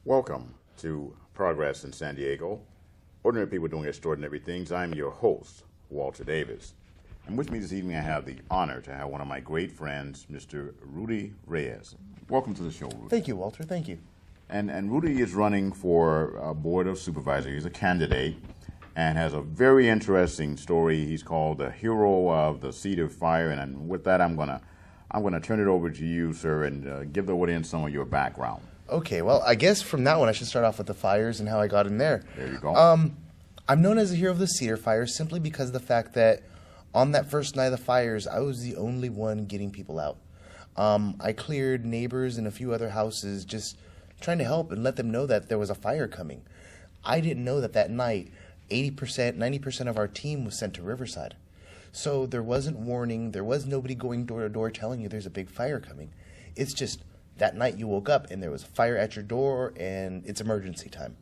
Welcome to Progress in San Diego. Ordinary people doing extraordinary things. I'm your host, Walter Davis. And with me this evening, I have the honor to have one of my great friends, Mr. Rudy Reyes. Welcome to the show, Rudy. Thank you, Walter. Thank you. And Rudy is running for Board of Supervisors. He's a candidate and has a very interesting story. He's called the hero of the Cedar Fire. And with that, I'm gonna turn it over to you, sir, and give the audience some of your background. Okay, well, I guess from that one I should start off with the fires and how I got in there. There you go. I'm known as the hero of the Cedar Fire simply because of the fact that on that first night of the fires, I was the only one getting people out. I cleared neighbors and a few other houses just trying to help and let them know that there was a fire coming. I didn't know that night 80%, 90% of our team was sent to Riverside. So there wasn't warning, there was nobody going door to door telling you there's a big fire coming. It's just that night you woke up and there was a fire at your door and it's emergency time.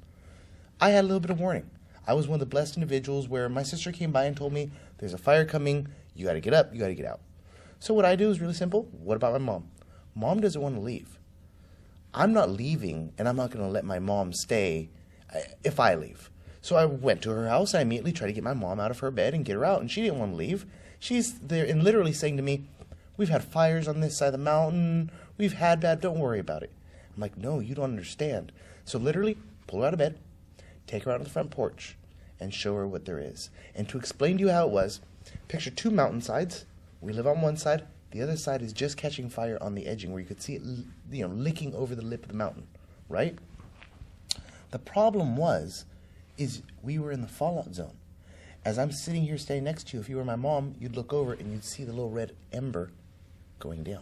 I had a little bit of warning. I was one of the blessed individuals where my sister came by and told me, there's a fire coming, you got to get up, you got to get out. So what I do is really simple. What about my mom? Mom doesn't want to leave. I'm not leaving, and I'm not going to let my mom stay if I leave. So I went to her house. I immediately tried to get my mom out of her bed and get her out, and she didn't want to leave. She's there and literally saying to me, we've had fires on this side of the mountain. We've had bad. Don't worry about it. I'm like, no, you don't understand. So literally pull her out of bed, take her out on the front porch, and show her what there is. And to explain to you how it was, picture two mountainsides. We live on one side. The other side is just catching fire on the edging where you could see it, licking over the lip of the mountain, right? The problem is we were in the fallout zone. As I'm sitting here standing next to you, if you were my mom, you'd look over and you'd see the little red ember going down.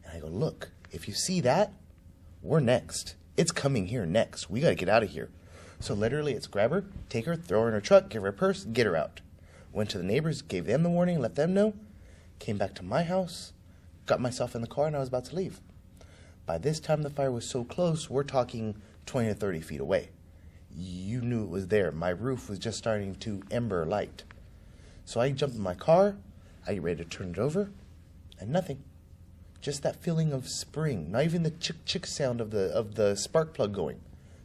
And I go, look, if you see that, we're next. It's coming here next. We got to get out of here. So literally it's grab her, take her, throw her in her truck, give her a purse, get her out. Went to the neighbors, gave them the warning, let them know. Came back to my house, got myself in the car, and I was about to leave. By this time, the fire was so close, we're talking 20 to 30 feet away. You knew it was there. My roof was just starting to ember light. So I jumped in my car, I get ready to turn it over, and nothing. Just that feeling of spring, not even the chick sound of the spark plug going.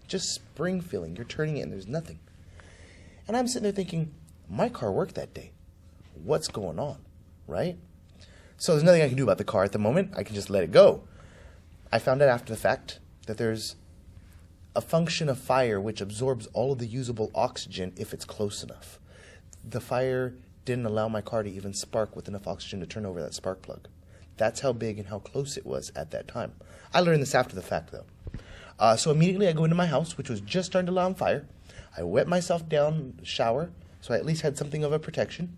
Just spring feeling. You're turning it and there's nothing. And I'm sitting there thinking, my car worked that day. What's going on? Right? So there's nothing I can do about the car at the moment. I can just let it go. I found out after the fact that there's a function of fire which absorbs all of the usable oxygen if it's close enough. The fire didn't allow my car to even spark with enough oxygen to turn over that spark plug. That's how big and how close it was at that time. I learned this after the fact, though. So immediately I go into my house, which was just starting to light on fire. I wet myself down, shower, so I at least had something of a protection.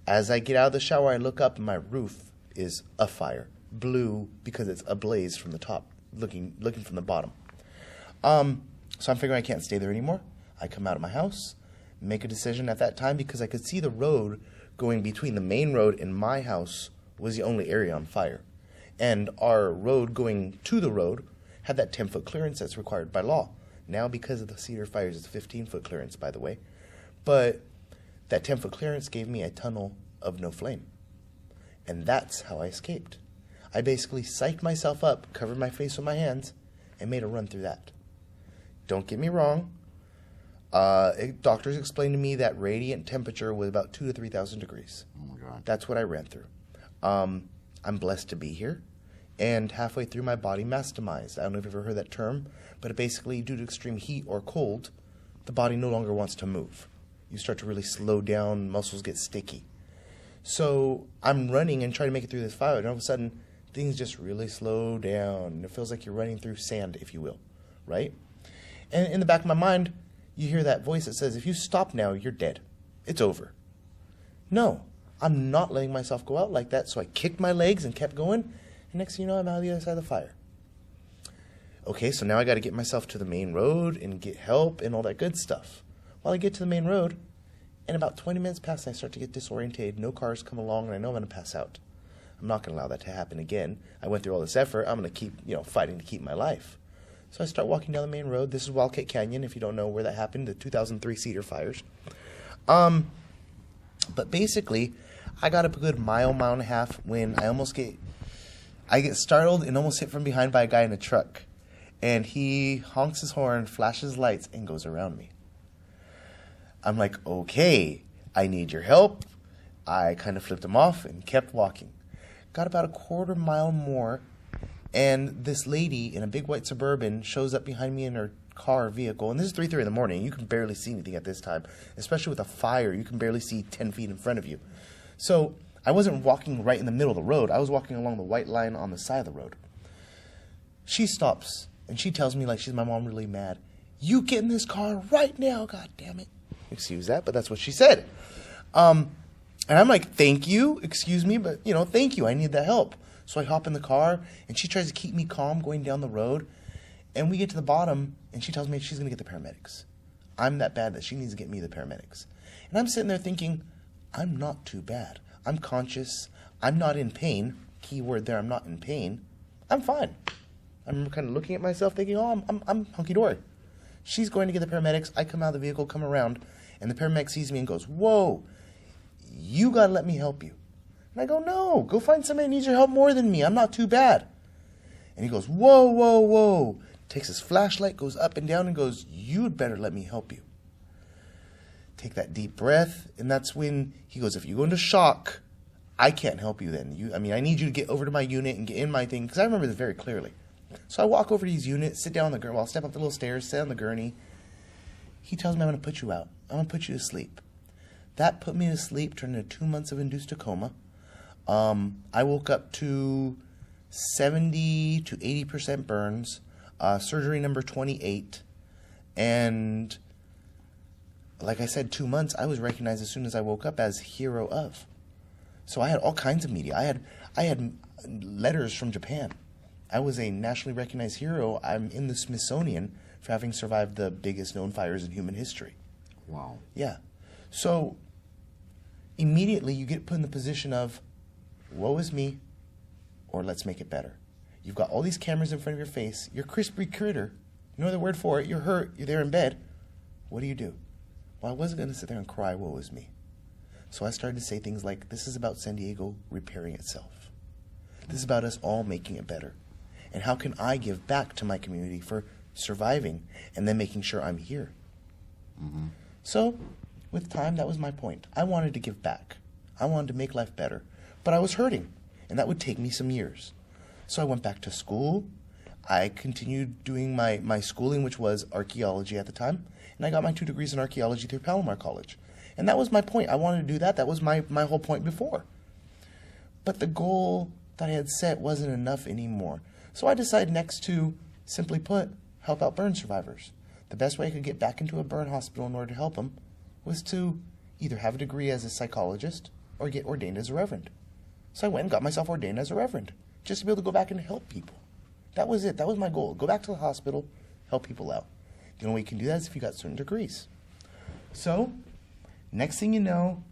As I get out of the shower, I look up and my roof is afire. Blue because it's ablaze from the top, looking from the bottom. So I'm figuring I can't stay there anymore. I come out of my house, make a decision at that time because I could see the road going between the main road and my house was the only area on fire. And our road going to the road had that 10-foot clearance that's required by law. Now, because of the Cedar fires, it's a 15-foot clearance, by the way. But that 10-foot clearance gave me a tunnel of no flame. And that's how I escaped. I basically psyched myself up, covered my face with my hands, and made a run through that. Don't get me wrong. Doctors explained to me that radiant temperature was about 2,000 to 3,000 degrees. Oh, my God. That's what I ran through. I'm blessed to be here. And halfway through, my body mass demised. I don't know if you've ever heard that term, but basically, due to extreme heat or cold, the body no longer wants to move. You start to really slow down, muscles get sticky. So I'm running and trying to make it through this fire, and all of a sudden, things just really slow down. It feels like you're running through sand, if you will, right? And in the back of my mind, you hear that voice that says, if you stop now, you're dead. It's over. No, I'm not letting myself go out like that, so I kicked my legs and kept going, and next thing you know, I'm out of the other side of the fire. Okay, so now I got to get myself to the main road and get help and all that good stuff. While I get to the main road, and about 20 minutes pass, I start to get disorientated. No cars come along, and I know I'm going to pass out. I'm not going to allow that to happen again. I went through all this effort. I'm going to keep, fighting to keep my life. So I start walking down the main road. This is Wildcat Canyon, if you don't know where that happened, the 2003 Cedar fires. But basically, I got up a good mile and a half when I get startled and almost hit from behind by a guy in a truck. And he honks his horn, flashes lights, and goes around me. I'm like, okay, I need your help. I kind of flipped him off and kept walking. Got about a quarter mile more, and this lady in a big white Suburban shows up behind me in her car vehicle. And this is 3:30 in the morning. You can barely see anything at this time, especially with a fire. You can barely see 10 feet in front of you. So I wasn't walking right in the middle of the road. I was walking along the white line on the side of the road. She stops. And she tells me, like she's my mom, really mad. You get in this car right now, God damn it. Excuse that, but that's what she said. And I'm like, thank you, excuse me, but, thank you. I need the help. So I hop in the car, and she tries to keep me calm going down the road. And we get to the bottom, and she tells me she's going to get the paramedics. I'm that bad that she needs to get me the paramedics. And I'm sitting there thinking, I'm not too bad. I'm conscious. I'm not in pain. Key word there, I'm not in pain. I'm fine. I'm kind of looking at myself thinking, oh, I'm hunky-dory. She's going to get the paramedics. I come out of the vehicle, come around, and the paramedic sees me and goes, whoa, you got to let me help you. And I go, no, go find somebody who needs your help more than me. I'm not too bad. And he goes, whoa, whoa, whoa. Takes his flashlight, goes up and down, and goes, you'd better let me help you. Take that deep breath, and that's when he goes, if you go into shock, I can't help you then. I need you to get over to my unit and get in my thing, because I remember this very clearly. So I walk over to his unit, sit down on the gurney. Well, I'll step up the little stairs, sit on the gurney. He tells me, I'm going to put you out. I'm going to put you to sleep. That put me to sleep, turned into 2 months of induced coma. I woke up to 70 to 80% burns, surgery number 28. And like I said, 2 months, I was recognized as soon as I woke up as hero of. So I had all kinds of media. I had letters from Japan. I was a nationally recognized hero. I'm in the Smithsonian for having survived the biggest known fires in human history. Wow. Yeah. So immediately you get put in the position of, woe is me, or let's make it better. You've got all these cameras in front of your face. You're crispy critter. No other word for it. You're hurt. You're there in bed. What do? Well, I wasn't going to sit there and cry, woe is me. So I started to say things like, this is about San Diego repairing itself. This is about us all making it better. And how can I give back to my community for surviving and then making sure I'm here? Mm-hmm. So, with time, that was my point. I wanted to give back. I wanted to make life better. But I was hurting, and that would take me some years. So I went back to school. I continued doing my schooling, which was archaeology at the time, and I got my 2 degrees in archaeology through Palomar College. And that was my point. I wanted to do that. That was my whole point before. But the goal that I had set wasn't enough anymore. So I decided next to, simply put, help out burn survivors. The best way I could get back into a burn hospital in order to help them was to either have a degree as a psychologist or get ordained as a reverend. So I went and got myself ordained as a reverend, just to be able to go back and help people. That was it. That was my goal. Go back to the hospital, help people out. The only way you can do that is if you got certain degrees. So, next thing you know,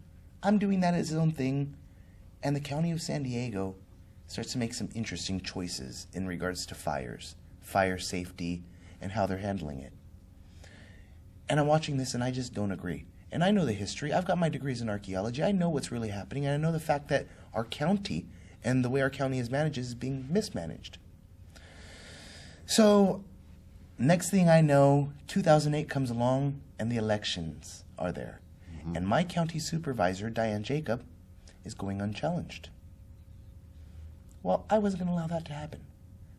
I'm doing that as its own thing, and the county of San Diego starts to make some interesting choices in regards to fires, fire safety, and how they're handling it. And I'm watching this, and I just don't agree. And I know the history. I've got my degrees in archaeology. I know what's really happening, and I know the fact that our county and the way our county is managed is being mismanaged. So, next thing I know, 2008 comes along, and the elections are there. Mm-hmm. And my county supervisor, Diane Jacob, is going unchallenged. Well, I wasn't going to allow that to happen.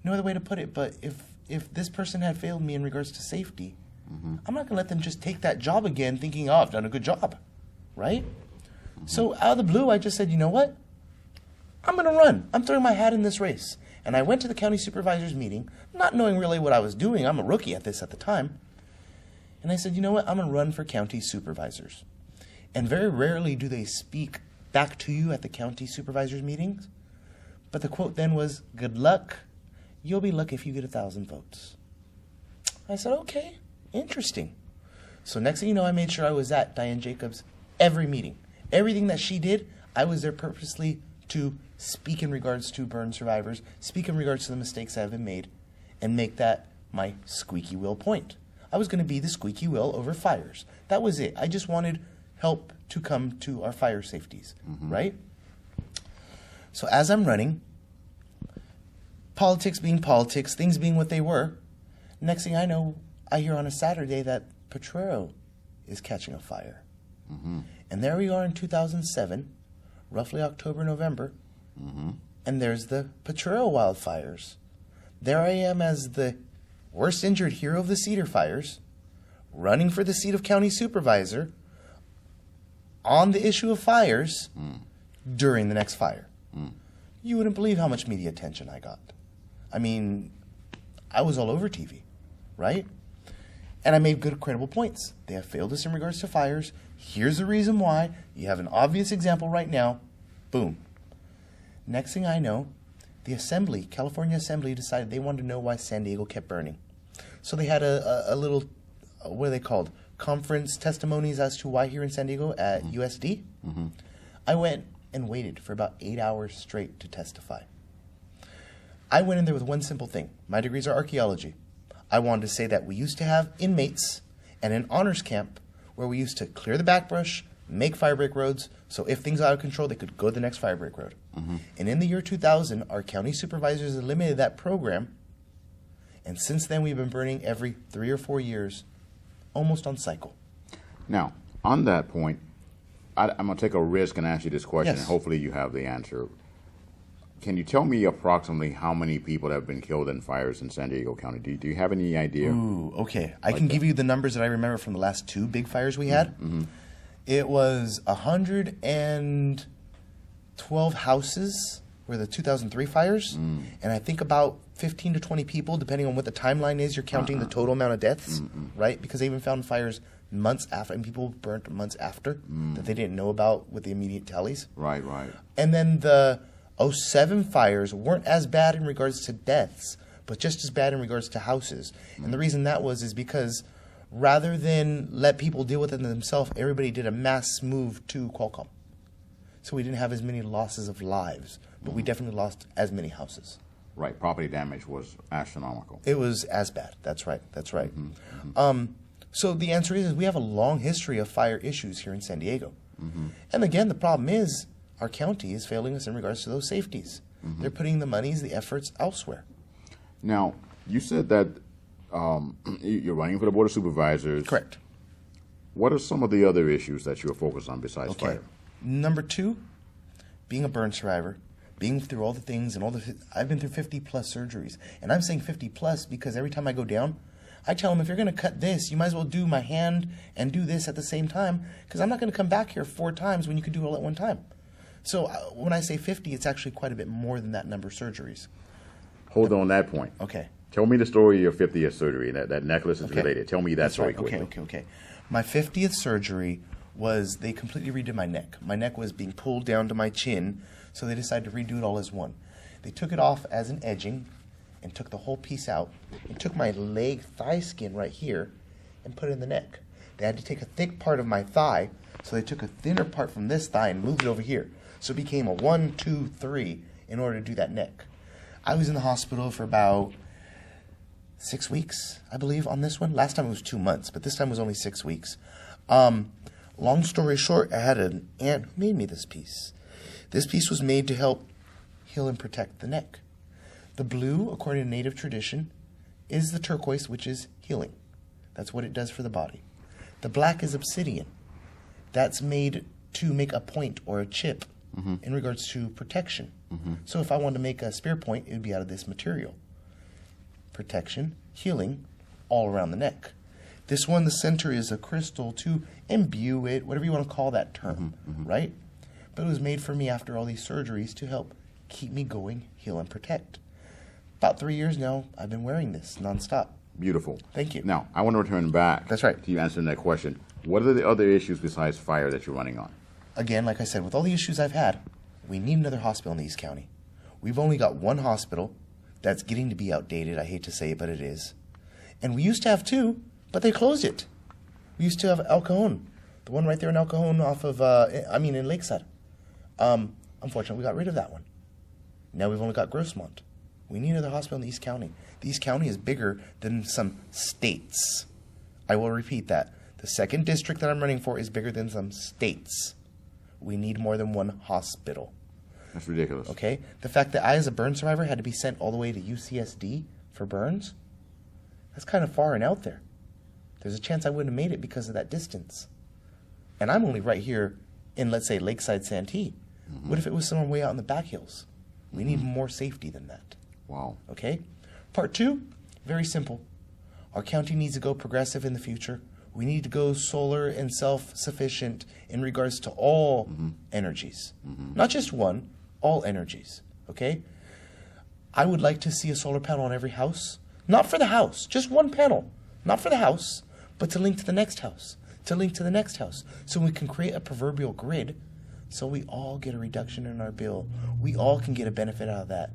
No other way to put it, but if this person had failed me in regards to safety, mm-hmm. I'm not going to let them just take that job again thinking, oh, I've done a good job, right? Mm-hmm. So out of the blue, I just said, you know what? I'm going to run. I'm throwing my hat in this race. And I went to the county supervisors meeting, not knowing really what I was doing. I'm a rookie at this at the time. And I said, you know what? I'm going to run for county supervisors. And very rarely do they speak back to you at the county supervisors meetings. But the quote then was, good luck. You'll be lucky if you get 1,000 votes. I said, okay, interesting. So next thing you know, I made sure I was at Diane Jacobs' every meeting. Everything that she did, I was there purposely to speak in regards to burn survivors, speak in regards to the mistakes that have been made, and make that my squeaky wheel point. I was going to be the squeaky wheel over fires. That was it. I just wanted help to come to our fire safeties, mm-hmm. right? So as I'm running, politics being politics, things being what they were, Next thing I know, I hear on a Saturday that Potrero is catching a fire. And there we are in 2007, roughly October, November, and there's the Potrero wildfires. There I am as the worst injured hero of the cedar fires, running for the seat of county supervisor on the issue of fires during the next fire. You wouldn't believe how much media attention I got. I mean, I was all over TV, right? And I made good, credible points. They have failed us in regards to fires. Here's the reason why. You have an obvious example right now. Boom. Next thing I know, the Assembly, California Assembly, decided they wanted to know why San Diego kept burning. So they had a little, what are they called? Conference testimonies as to why here in San Diego at USD. I went and waited for about 8 hours straight to testify. I went in there with one simple thing. My degrees are archaeology. I wanted to say that we used to have inmates and an honors camp where we used to clear the backbrush, make fire break roads, so if things are out of control, they could go to the next fire break road. And in the year 2000, our county supervisors eliminated that program, and since then we've been burning every 3 or 4 years, almost on cycle. Now, on that point, I'm going to take a risk and ask you this question, Yes. and hopefully you have the answer. Can you tell me approximately how many people have been killed in fires in San Diego County? Do you have any idea? Ooh, okay. I can give you the numbers that I remember from the last 2 big fires we had. It was 112 houses were the 2003 fires, and I think about 15 to 20 people, depending on what the timeline is. You're counting the total amount of deaths, right? Because they even found fires months after, and people burnt months after that they didn't know about with the immediate tallies. Right, right. And then the '07 fires weren't as bad in regards to deaths, but just as bad in regards to houses. And the reason that was is because rather than let people deal with it themselves, everybody did a mass move to Qualcomm. So we didn't have as many losses of lives, but we definitely lost as many houses. Right, property damage was astronomical. It was as bad. That's right. That's right. So the answer is we have a long history of fire issues here in San Diego. And again, the problem is our county is failing us in regards to those safeties. They're putting the monies, the efforts elsewhere. Now, you said that you're running for the Board of Supervisors. Correct. What are some of the other issues that you're focused on besides fire? Number 2, being a burn survivor, being through all the things and I've been through 50 plus surgeries. And I'm saying 50 plus because every time I go down, I tell them, if you're going to cut this, you might as well do my hand and do this at the same time, because I'm not going to come back here 4 times when you could do it all at one time. So when I say 50, it's actually quite a bit more than that number of surgeries. Hold on that point. Okay. Tell me the story of your 50th surgery. That necklace is related. Tell me that story right. quickly. Okay. My 50th surgery was they completely redid my neck. My neck was being pulled down to my chin, so they decided to redo it all as one. They took it off as an edging and took the whole piece out and took my leg thigh skin right here and put it in the neck. They had to take a thick part of my thigh, so they took a thinner part from this thigh and moved it over here. So it became a 1, 2, 3 in order to do that neck. I was in the hospital for about 6 weeks, I believe, on this one. Last time it was 2 months, but this time it was only 6 weeks. Long story short, I had an aunt who made me this piece. This piece was made to help heal and protect the neck. The blue, according to native tradition, is the turquoise, which is healing. That's what it does for the body. The black is obsidian. That's made to make a point or a chip in regards to protection. So if I wanted to make a spear point, it would be out of this material. Protection, healing, all around the neck. This one, the center is a crystal to imbue it, whatever you want to call that term, right? But it was made for me after all these surgeries to help keep me going, heal, and protect. About 3 years now, I've been wearing this nonstop. Beautiful. Thank you. Now, I want to return back That's right. to you answering that question. What are the other issues besides fire that you're running on? Again, like I said, with all the issues I've had, we need another hospital in the East County. We've only got one hospital that's getting to be outdated. I hate to say it, but it is. And we used to have 2, but they closed it. We used to have El Cajon, the one right there in El Cajon off of, in Lakeside. Unfortunately, we got rid of that one. Now we've only got Grossmont. We need another hospital in the East County. The East County is bigger than some states. I will repeat that. The 2nd district that I'm running for is bigger than some states. We need more than one hospital. That's ridiculous. Okay? The fact that I, as a burn survivor, had to be sent all the way to UCSD for burns, That's kind of far and out there. There's a chance I wouldn't have made it because of that distance. And I'm only right here in, let's say, Lakeside Santee. Mm-hmm. What if it was somewhere way out in the back hills? We need more safety than that. Wow. Okay? Part 2, very simple. Our county needs to go progressive in the future. We need to go solar and self-sufficient in regards to all energies. Not just one, all energies. Okay? I would like to see a solar panel on every house. Not for the house, just one panel. Not for the house, but to link to the next house, to link to the next house. So we can create a proverbial grid so we all get a reduction in our bill. We all can get a benefit out of that.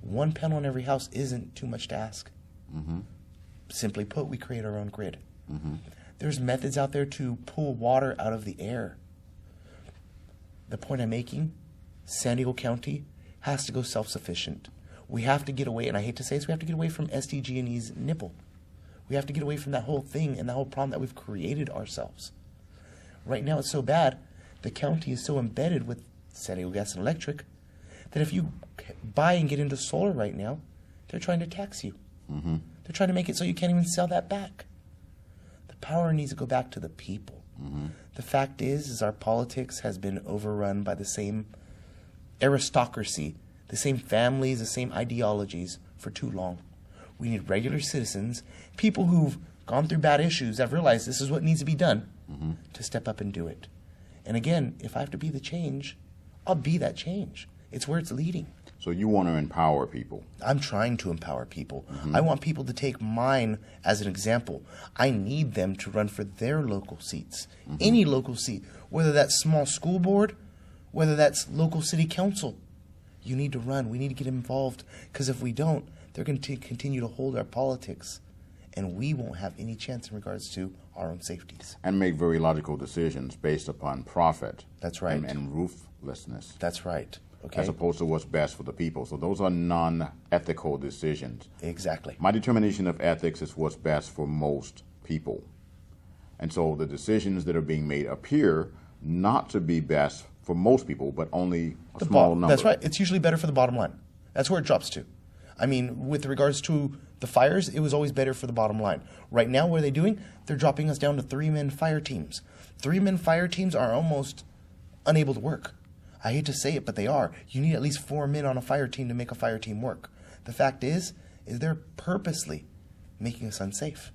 One panel in every house isn't too much to ask. Simply put, we create our own grid. There's methods out there to pull water out of the air. The point I'm making, San Diego County has to go self-sufficient. We have to get away, and I hate to say this, we have to get away from SDG&E's nipple. We have to get away from that whole thing and that whole problem that we've created ourselves. Right now it's so bad, the county is so embedded with San Diego Gas and Electric that if you buy and get into solar right now, they're trying to tax you. They're trying to make it so you can't even sell that back. The power needs to go back to the people. The fact is our politics has been overrun by the same aristocracy, the same families, the same ideologies for too long. We need regular citizens, people who've gone through bad issues, have realized this is what needs to be done, to step up and do it. And again, if I have to be the change, I'll be that change. It's where it's leading. So you want to empower people. I'm trying to empower people. I want people to take mine as an example. I need them to run for their local seats, any local seat, whether that's small school board, whether that's local city council. You need to run. We need to get involved, because if we don't, they're going to continue to hold our politics, and we won't have any chance in regards to our own safeties. And make very logical decisions based upon profit. That's right. And ruthlessness. That's right. Okay. As opposed to what's best for the people. So those are non-ethical decisions. Exactly. My determination of ethics is what's best for most people. And so the decisions that are being made appear not to be best for most people, but only a small number. That's right. It's usually better for the bottom line. That's where it drops to. I mean, with regards to the fires, it was always better for the bottom line. Right now, what are they doing? They're dropping us down to 3-man fire teams. 3-man fire teams are almost unable to work. I hate to say it, but they are. You need at least 4 men on a fire team to make a fire team work. The fact is they're purposely making us unsafe.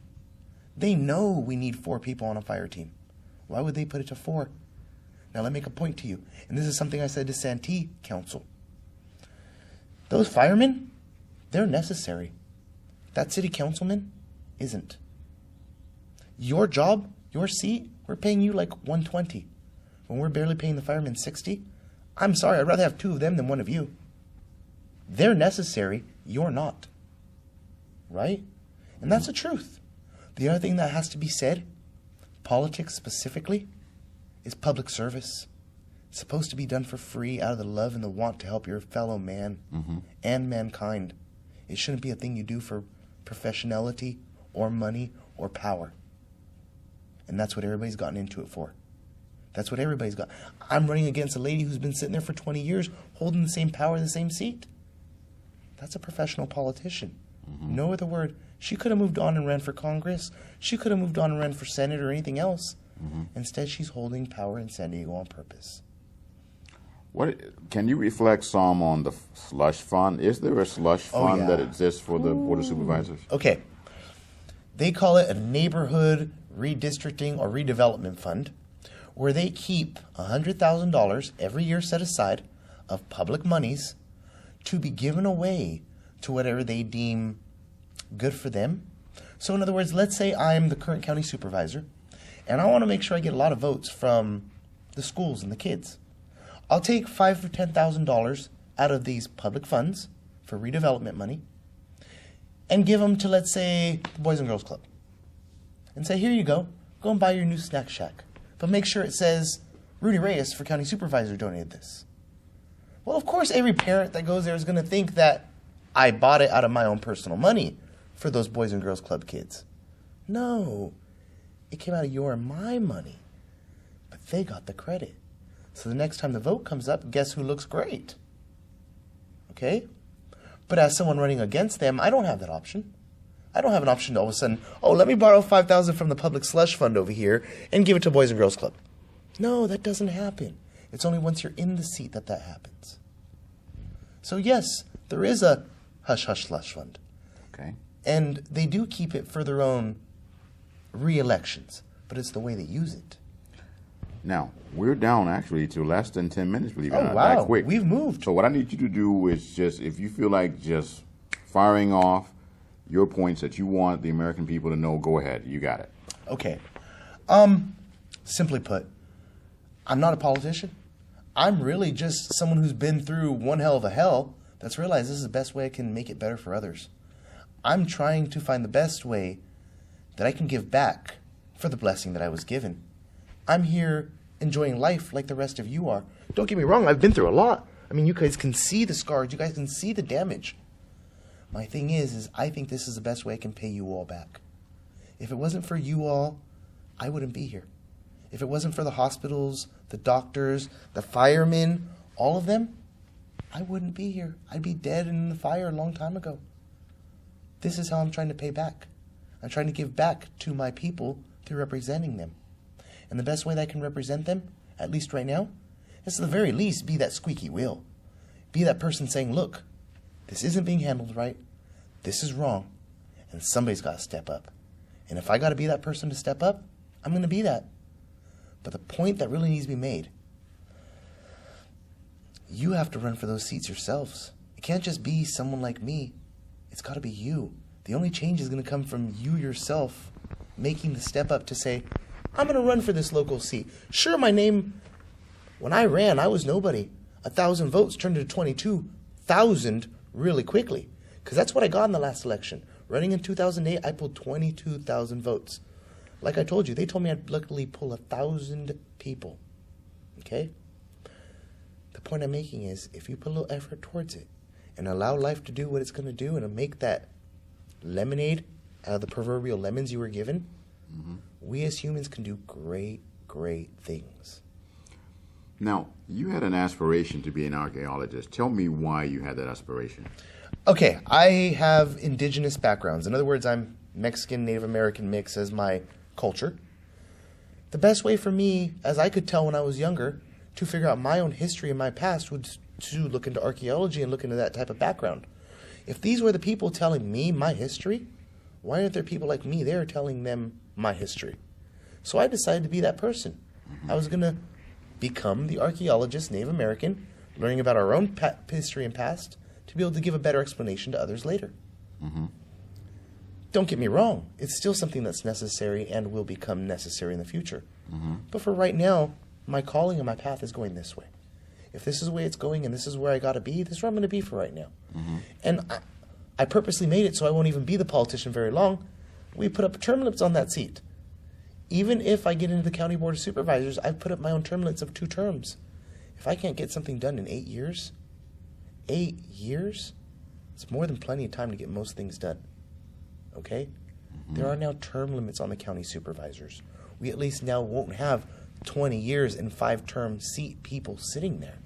They know we need 4 people on a fire team. Why would they put it to 4? Now, let me make a point to you, and this is something I said to Santee Council. Those firemen, they're necessary. That city councilman isn't. Your job, your seat, we're paying you like $120. When we're barely paying the firemen $60, I'm sorry, I'd rather have 2 of them than 1 of you. They're necessary, you're not. Right? And that's the truth. The other thing that has to be said, politics specifically, is public service. It's supposed to be done for free out of the love and the want to help your fellow man and mankind. It shouldn't be a thing you do for professionality or money or power. And that's what everybody's gotten into it for. That's what everybody's got. I'm running against a lady who's been sitting there for 20 years holding the same power, the same seat. That's a professional politician. No other word. She could have moved on and ran for Congress. She could have moved on and ran for Senate or anything else. Instead, she's holding power in San Diego on purpose. What can you reflect some on the slush fund? Is there a slush fund that exists for the Board of Supervisors? Okay. They call it a neighborhood redistricting or redevelopment fund, where they keep $100,000 every year set aside of public monies to be given away to whatever they deem good for them. So in other words, let's say I'm the current county supervisor, and I want to make sure I get a lot of votes from the schools and the kids. I'll take $5,000 or $10,000 out of these public funds for redevelopment money and give them to, let's say, the Boys and Girls Club. And say, here you go and buy your new snack shack. But make sure it says, Rudy Reyes for county supervisor donated this. Well, of course, every parent that goes there is going to think that I bought it out of my own personal money for those Boys and Girls Club kids. No, it came out of your and my money. But they got the credit. So the next time the vote comes up, guess who looks great? Okay? But as someone running against them, I don't have that option. I don't have an option to all of a sudden, oh, let me borrow $5,000 from the public slush fund over here and give it to Boys and Girls Club. No, that doesn't happen. It's only once you're in the seat that happens. So yes, there is a hush-hush slush fund. Okay. And they do keep it for their own re-elections, but it's the way they use it. Now, we're down actually to less than 10 minutes, believe it or not. wow. That quick. We've moved. So what I need you to do is just, if you feel like just firing off your points that you want the American people to know, go ahead. You got it. Okay. Simply put, I'm not a politician. I'm really just someone who's been through one hell of a hell that's realized this is the best way I can make it better for others. I'm trying to find the best way that I can give back for the blessing that I was given. I'm here enjoying life like the rest of you are. Don't get me wrong, I've been through a lot. I mean, you guys can see the scars. You guys can see the damage. My thing is I think this is the best way I can pay you all back. If it wasn't for you all, I wouldn't be here. If it wasn't for the hospitals, the doctors, the firemen, all of them, I wouldn't be here. I'd be dead in the fire a long time ago. This is how I'm trying to pay back. I'm trying to give back to my people through representing them. And the best way that I can represent them, at least right now, is to the very least be that squeaky wheel. Be that person saying, look, this isn't being handled right. This is wrong. And somebody's got to step up. And if I got to be that person to step up, I'm going to be that. But the point that really needs to be made, you have to run for those seats yourselves. It can't just be someone like me. It's got to be you. The only change is going to come from you yourself making the step up to say, I'm going to run for this local seat. Sure, my name, when I ran, I was nobody. 1,000 votes turned into 22,000 really quickly. Because that's what I got in the last election. Running in 2008, I pulled 22,000 votes. Like I told you, they told me I'd luckily pull 1,000 people. Okay? The point I'm making is, if you put a little effort towards it and allow life to do what it's going to do and make that lemonade out of the proverbial lemons you were given, we as humans can do great, great things. Now, you had an aspiration to be an archaeologist. Tell me why you had that aspiration. Okay, I have indigenous backgrounds. In other words, I'm Mexican, Native American mix as my culture. The best way for me, as I could tell when I was younger, to figure out my own history and my past was to look into archaeology and look into that type of background. If these were the people telling me my history, why aren't there people like me there telling them my history? So I decided to be that person. I was going to become the archaeologist, Native American, learning about our own history and past, to be able to give a better explanation to others later. Don't get me wrong, it's still something that's necessary and will become necessary in the future. But for right now, my calling and my path is going this way. If this is the way it's going and this is where I got to be, this is where I'm going to be for right now. And I purposely made it so I won't even be the politician very long. We put up term limits on that seat. Even if I get into the County Board of Supervisors, I've put up my own term limits of 2 terms. If I can't get something done in 8 years, 8 years, it's more than plenty of time to get most things done. Okay? There are now term limits on the county supervisors. We at least now won't have 20 years and 5-term seat people sitting there.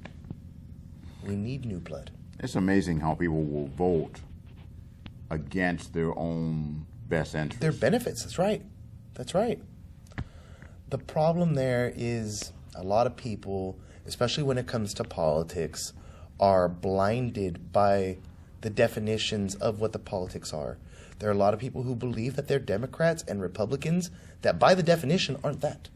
We need new blood. It's amazing how people will vote against their own best interests. Their benefits, that's right. That's right. The problem there is a lot of people, especially when it comes to politics, are blinded by the definitions of what the politics are. There are a lot of people who believe that they're Democrats and Republicans that by the definition aren't that.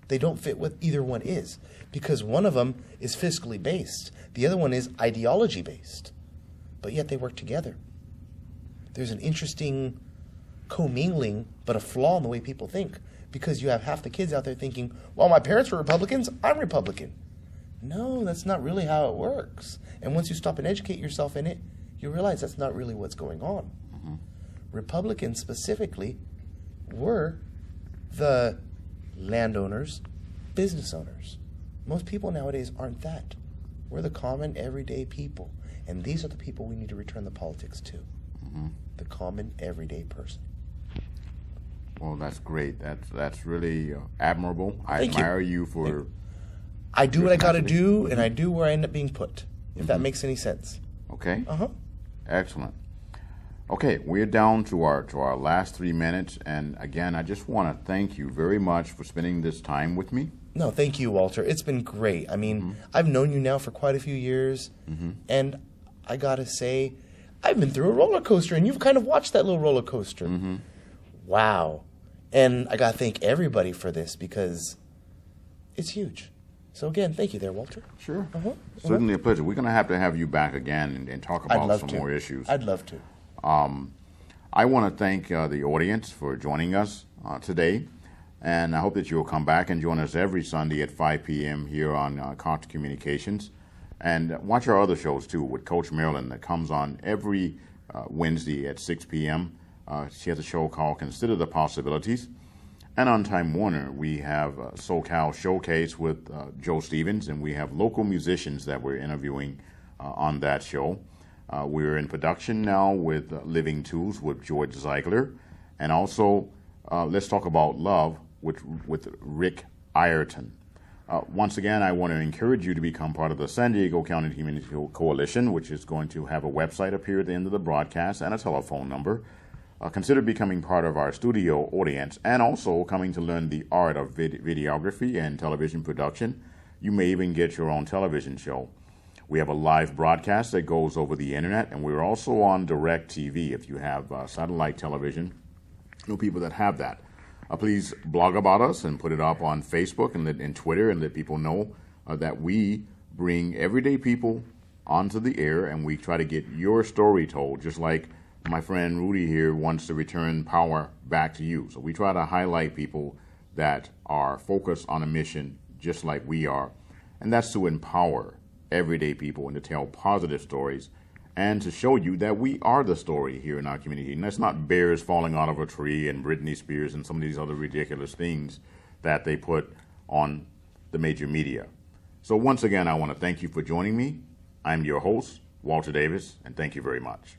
They don't fit what either one is, because one of them is fiscally based. The other one is ideology based. But yet they work together. There's an interesting commingling, but a flaw in the way people think, because you have half the kids out there thinking, well, my parents were Republicans, I'm Republican. No, that's not really how it works. And once you stop and educate yourself in it, you realize that's not really what's going on. Republicans specifically were the landowners, business owners. Most people nowadays aren't that. We're the common, everyday people. And these are the people we need to return the politics to. The common, everyday person. Well, that's great. That's really admirable. I Thank admire you for... I do what I got to capacity. do, and I do where I end up being put, if that makes any sense. Okay. Excellent. Okay, we're down to our last 3 minutes, and again, I just want to thank you very much for spending this time with me. No, thank you, Walter. It's been great. I mean, I've known you now for quite a few years, and I gotta say, I've been through a roller coaster, and you've kind of watched that little roller coaster. Wow. And I gotta thank everybody for this because it's huge. So again, thank you there, Walter. Sure. Certainly a pleasure. We're going to have you back again and talk about some more issues. I'd love to. I want to thank the audience for joining us today, and I hope that you'll come back and join us every Sunday at 5 p.m. here on Cox Communications, and watch our other shows too with Coach Marilyn that comes on every Wednesday at 6 p.m. She has a show called Consider the Possibilities. And on Time Warner, we have SoCal Showcase with Joe Stevens, and we have local musicians that we're interviewing on that show. We're in production now with Living Tools with George Ziegler, and also Let's Talk About Love with Rick Ireton. Once again, I want to encourage you to become part of the San Diego County Community Coalition, which is going to have a website appear at the end of the broadcast and a telephone number. Consider becoming part of our studio audience and also coming to learn the art of videography and television production. You may even get your own television show. We have a live broadcast that goes over the internet, and we're also on direct TV if you have satellite television. I know people that have that. Please blog about us and put it up on Facebook and Twitter and let people know that we bring everyday people onto the air and we try to get your story told, just like my friend Rudy here wants to return power back to you. So we try to highlight people that are focused on a mission just like we are, and that's to empower everyday people and to tell positive stories and to show you that we are the story here in our community. And that's not bears falling out of a tree and Britney Spears and some of these other ridiculous things that they put on the major media. So once again, I want to thank you for joining me. I'm your host, Walter Davis, and thank you very much.